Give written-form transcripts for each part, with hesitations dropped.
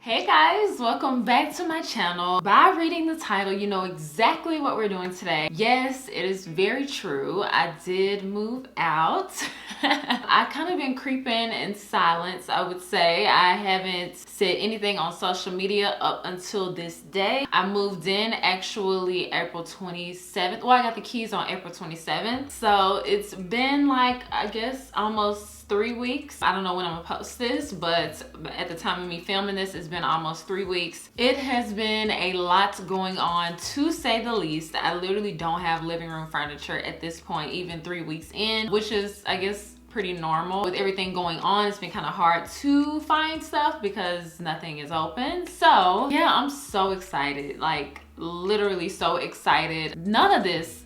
Hey guys, welcome back to my channel. By reading the title, you know exactly what we're doing today. Yes, it is very true. I did move out. I kind of been creeping in silence, I would say. I haven't said anything on social media up until this day. I moved in actually April 27th. Well, I got the keys on April 27th. So it's been like, I guess, almost 3 weeks. I don't know when I'm gonna post this, but at the time of me filming this, it's been almost 3 weeks. It has been a lot going on, to say the least. I literally don't have living room furniture at this point, even 3 weeks in, which is, I guess, pretty normal. With everything going on, it's been kind of hard to find stuff because nothing is open. So yeah, I'm so excited, like literally so excited. None of this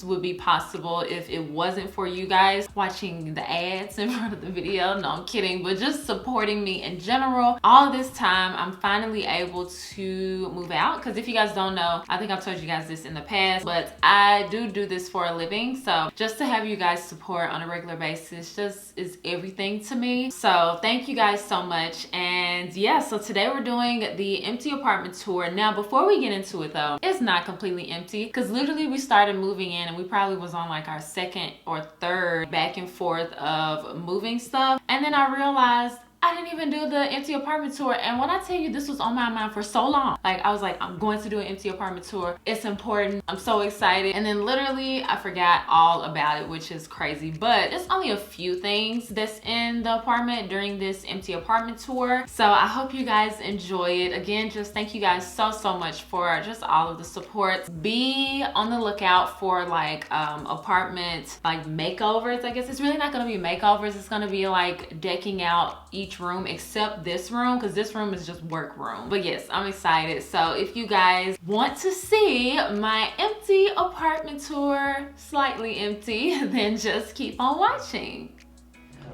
would be possible if it wasn't for you guys watching the ads in front of the video. No, I'm kidding, but just supporting me in general. All this time, I'm finally able to move out, because if you guys don't know, I think I've told you guys this in the past, but I do this for a living. So just to have you guys support on a regular basis just is everything to me. So thank you guys so much. And yeah, so today we're doing the empty apartment tour. Now, before we get into it though, it's not completely empty, because literally we started moving in and we probably was on like our second or third back and forth of moving stuff, and then I realized I didn't even do the empty apartment tour. And when I tell you, this was on my mind for so long. Like, I was like, I'm going to do an empty apartment tour. It's important. I'm so excited. And then literally I forgot all about it, which is crazy. But there's only a few things that's in the apartment during this empty apartment tour. So I hope you guys enjoy it. Again, just thank you guys so much for just all of the support. Be on the lookout for like apartment like makeovers. I guess it's really not gonna be makeovers. It's gonna be like decking out each room except this room, because this room is just work room. But yes, I'm excited. So if you guys want to see my empty apartment tour, slightly empty, then just keep on watching.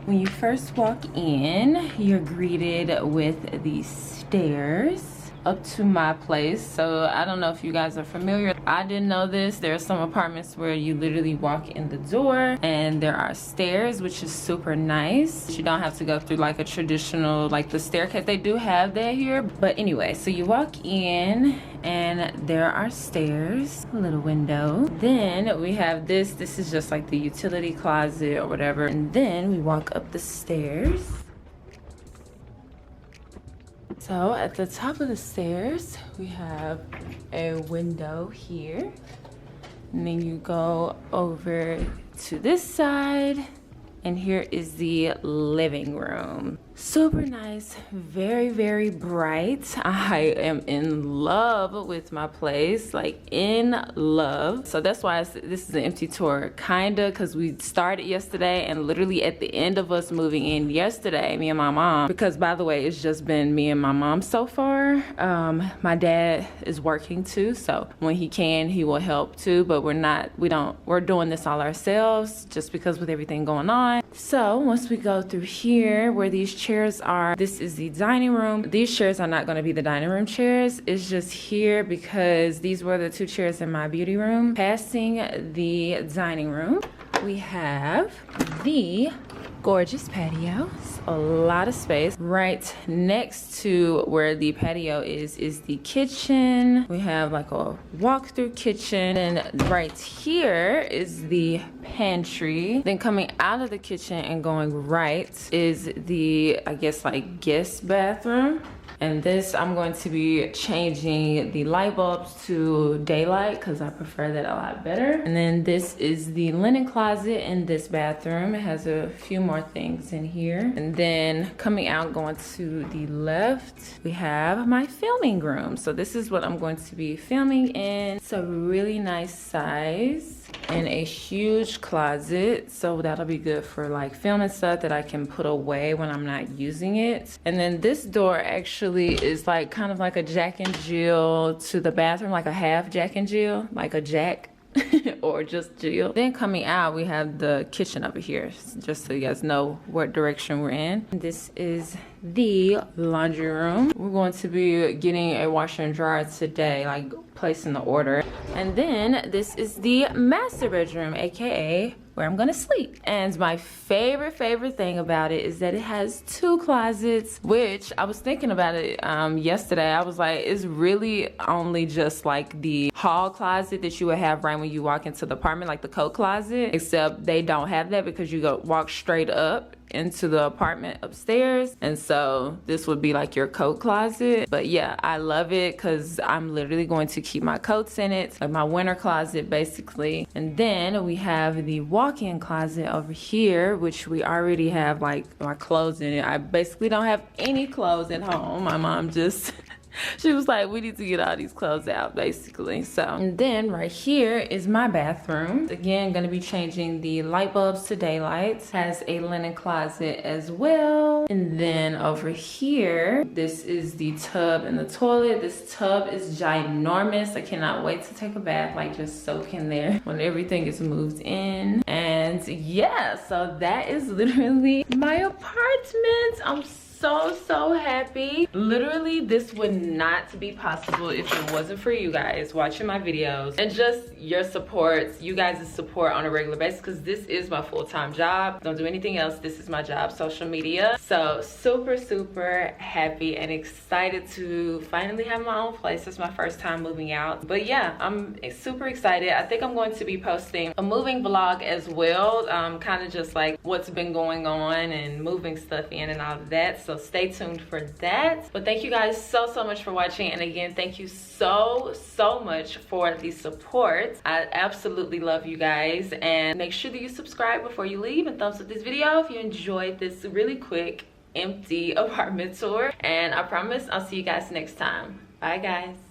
When you first walk in, you're greeted with these stairs up to my place. So I don't know if you guys are familiar. I didn't know this. There are some apartments where you literally walk in the door and there are stairs, which is super nice. You don't have to go through like a traditional, like the staircase. They do have that here. But anyway, so you walk in and there are stairs, a little window. Then we have this is just like the utility closet or whatever. And then we walk up the stairs. So at the top of the stairs, we have a window here. And then you go over to this side, and here is the living room. Super nice, very bright. I am in love with my place, like in love. So that's why this is an empty tour, kinda, because we started yesterday and literally at the end of us moving in yesterday, me and my mom, because by the way, it's just been me and my mom so far. My dad is working too, so when he can, he will help too, but we're doing this all ourselves just because with everything going on. So once we go through here where these chairs are, this is the dining room. These chairs are not going to be the dining room chairs. It's just here because these were the two chairs in my beauty room. Passing the dining room, we have the gorgeous patio. It's a lot of space. Right next to where the patio is the kitchen. We have like a walk-through kitchen, and right here is the pantry. Then coming out of the kitchen and going right is the, I guess, like guest bathroom. And this, I'm going to be changing the light bulbs to daylight because I prefer that a lot better. And then this is the linen closet in this bathroom. It has a few more things in here. And then coming out, going to the left, we have my filming room. So this is what I'm going to be filming in. It's a really nice size and a huge closet, so that'll be good for like filming stuff that I can put away when I'm not using it. And then this door actually is like kind of like a Jack and Jill to the bathroom, like a half Jack and Jill, like a Jack or just Jill. Then coming out, we have the kitchen over here, just so you guys know what direction we're in. This is the laundry room. We're going to be getting a washer and dryer today, like placing the order. And then this is the master bedroom, aka where I'm gonna sleep. And my favorite thing about it is that it has 2 closets, which I was thinking about it yesterday. I was like, it's really only just like the hall closet that you would have right when you walk into the apartment, like the coat closet, except they don't have that because you go walk straight up into the apartment upstairs, and so this would be like your coat closet. But yeah, I love it because I'm literally going to keep my coats in it, like my winter closet basically. And then we have the walk-in closet over here, which we already have like my clothes in it. I basically don't have any clothes at home. My mom just she was like, we need to get all these clothes out basically. So, and then right here is my bathroom. Again, gonna be changing the light bulbs to daylight. Has a linen closet as well. And then over here, this is the tub and the toilet. This tub is ginormous. I cannot wait to take a bath, like just soak in there when everything is moved in. And yeah, so that is literally my apartment. I'm so happy. Literally, this would not be possible if it wasn't for you guys watching my videos and just your support, you guys' support on a regular basis, because this is my full-time job. Don't do anything else. This is my job, social media. So super happy and excited to finally have my own place. It's my first time moving out. But yeah, I'm super excited. I think I'm going to be posting a moving vlog as well, kind of just like what's been going on and moving stuff in and all of that. So stay tuned for that. But thank you guys so much for watching, and again, thank you so much for the support. I absolutely love you guys, and make sure that you subscribe before you leave and thumbs up this video if you enjoyed this really quick empty apartment tour. And I promise I'll see you guys next time. Bye guys.